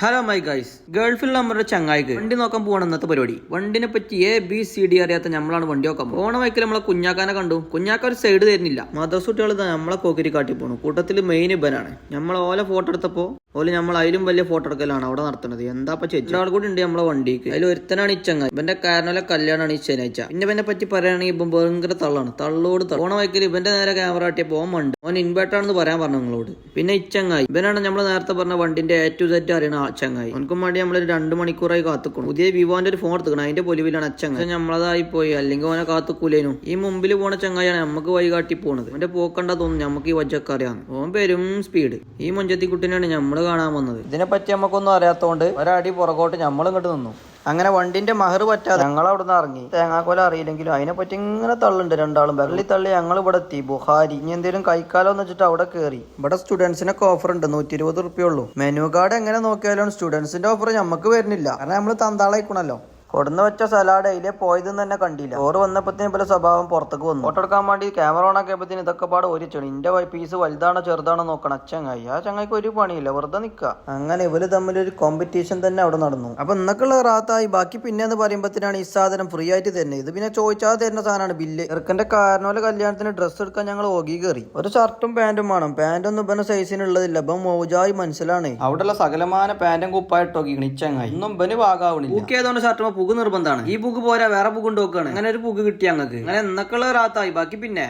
Hello my guys, ഗൾഫിൽ നമ്മുടെ ചങ്ങായിക്ക് വണ്ടി നോക്കാൻ പോകണം ഇന്നത്തെ പരിപാടി. വണ്ടിനെ പറ്റി ABCD അറിയാത്ത നമ്മളാണ് വണ്ടി നോക്കാൻ പോണ വൈക്കൽ നമ്മളെ കുഞ്ഞാക്കാനെ കണ്ടു. കുഞ്ഞാക്ക ഒരു സൈഡ് തരുന്നില്ല. മദർസ് കുട്ടികൾ നമ്മളെ കോക്കിരി കാട്ടി പോണു. കൂട്ടത്തിൽ മെയിൻ ഇബനാണ്. നമ്മൾ ഓലെ ഫോട്ടോ എടുത്തപ്പോ ഓല് നമ്മൾ അതിലും വലിയ ഫോട്ടോ എടുക്കലാണ് അവിടെ നടത്തുന്നത്. എന്താ ചേച്ചി ആൾ കൂടി ഉണ്ട് നമ്മളെ വണ്ടിക്ക്. അതിൽ ഒരുത്തനാണ് ഈ ചങ്ങായി. ഇവന്റെ കാരണോലെ കല്യാണമാണ് ഈ ശനിയാഴ്ച. പിന്നെ ഇവനെ പറ്റി പറയുകയാണെങ്കിൽ ഇപ്പം ഭയങ്കര തള്ളാണ്. തള്ളോട് പോണ വൈക്കൽ ഇവന്റെ നേരെ ക്യാമറ കാട്ടിയപ്പോ ഓൻ ഓൻ ഇൻവേർട്ടാണെന്ന് പറയാൻ പറഞ്ഞു നിങ്ങളോട്. പിന്നെ ഈ ചങ്ങായി ഇവനാണ് നമ്മൾ നേരത്തെ പറഞ്ഞ വണ്ടിന്റെ A to Z അറിയണ ചങ്ങായി. ഓനക്കും വേണ്ടി നമ്മളൊരു 2 മണിക്കൂറായി കാത്തുക്കണം. പുതിയ വിവോന്റെ ഒരു ഫോൺ എടുക്കണം. അതിന്റെ പൊലിവിലാണ് അച്ചങ്ങായി. നമ്മളതായി പോയി, അല്ലെങ്കിൽ ഓനെ കാത്തുക്കൂലേനു. ഈ മുമ്പിൽ പോണ ചങ്ങായിയാണ് നമുക്ക് വഴി കാട്ടി പോണത്. അവന്റെ പോക്കണ്ട തോന്നുന്നു നമുക്ക് ഈ വജ്ജക്കറിയാന്ന്. ഓൻ പെരും സ്പീഡ്. ഈ മൊഞ്ചത്തി കുട്ടിനെയാണ് നമ്മള് കാണാൻ വന്നത്. ഇതിനെപ്പറ്റി നമുക്കൊന്നും അറിയാത്തോണ്ട് ഒരടി പുറകോട്ട് നമ്മൾ ഇങ്ങോട്ട് നിന്നു. അങ്ങനെ വണ്ടിന്റെ മഹർ പറ്റാതെ ഞങ്ങൾ അവിടെ നിന്ന് ഇറങ്ങി. തേങ്ങാക്കോല അറിയില്ലെങ്കിലും അതിനെപ്പറ്റി ഇങ്ങനെ തള്ളുണ്ട് രണ്ടാളും. വെള്ളി തള്ളി ഞങ്ങൾ ഇവിടെ എത്തി. ബുഹാരി ഇനി എന്തെങ്കിലും കഴിക്കാലോ എന്ന് വെച്ചിട്ട് അവിടെ കയറി. ഇവിടെ സ്റ്റുഡൻസിനൊക്കെ ഓഫർ ഉണ്ട്. 120 റുപ്യ ഉള്ളൂ. മെനു കാർഡ് എങ്ങനെ നോക്കിയാലും സ്റ്റുഡൻസിന്റെ ഓഫർ നമുക്ക് വരുന്നില്ല. കാരണം നമ്മൾ തന്താളായിക്കണല്ലോ. കൊടുന്ന് വെച്ച സലാഡ് അതിലെ പോയതെന്ന് തന്നെ കണ്ടില്ല. ഓറ് വന്നപ്പോഴത്തേനും പല സ്വഭാവം പുറത്തേക്ക് വന്നു. ഫോട്ടോ എടുക്കാൻ വേണ്ടി ക്യാമറ ഓൺ ആക്കിയപ്പോഴത്തേന് ഇതൊക്കെ പാട് ഓരിച്ചാണ്. ഇന്റെ പീസ് വലുതാണോ ചെറുതാണോ നോക്കണം. ചങ്ങായി ആ ചങ്ങായിക്ക് ഒരു പണിയില്ല, വെറുതെ നിൽക്കുക. അങ്ങനെ ഇവര് തമ്മിലൊരു കോമ്പറ്റീഷൻ തന്നെ അവിടെ നടന്നു. അപ്പൊ ഇന്നൊക്കെയുള്ള റാത്തായി. ബാക്കി പിന്നെന്ന് പറയുമ്പോഴത്തേനാണ് ഈ സാധനം ഫ്രീ ആയിട്ട് തരുന്നത്. ഇത് പിന്നെ ചോദിച്ചാൽ തരുന്ന സാധനമാണ് ബില്ല്. ചെറുക്കന്റെ കാരണോലെ കല്യാണത്തിന് ഡ്രസ്സ് എടുക്കാൻ ഞങ്ങൾ ഓഗി കയറി. ഒരു ഷർട്ടും പാന്റും വേണം. പാന്റൊന്നും ഇവന്റെ സൈസിനുള്ളതില്ല. ഇപ്പം മൗജായി മനസ്സിലാണ്. അവിടെയുള്ള സകലമാന പാന്റും കുപ്പായിട്ട് ഓക്കിക്കണി ചങ്ങായി. ഒന്നും ഇവന് ഭാഗമാവണില്ല. ഊക്കിയതുകൊണ്ട് ഷർട്ടുമ്പോ പുക നിർബന്ധമാണ്. ഈ പുക പോരാ വേറെ പുക നോക്കുകയാണ്. അങ്ങനെ ഒരു പുക കിട്ടി ഞങ്ങൾക്ക്. അങ്ങനെ എന്നൊക്കെയുള്ള റാത്തായി. ബാക്കി പിന്നെ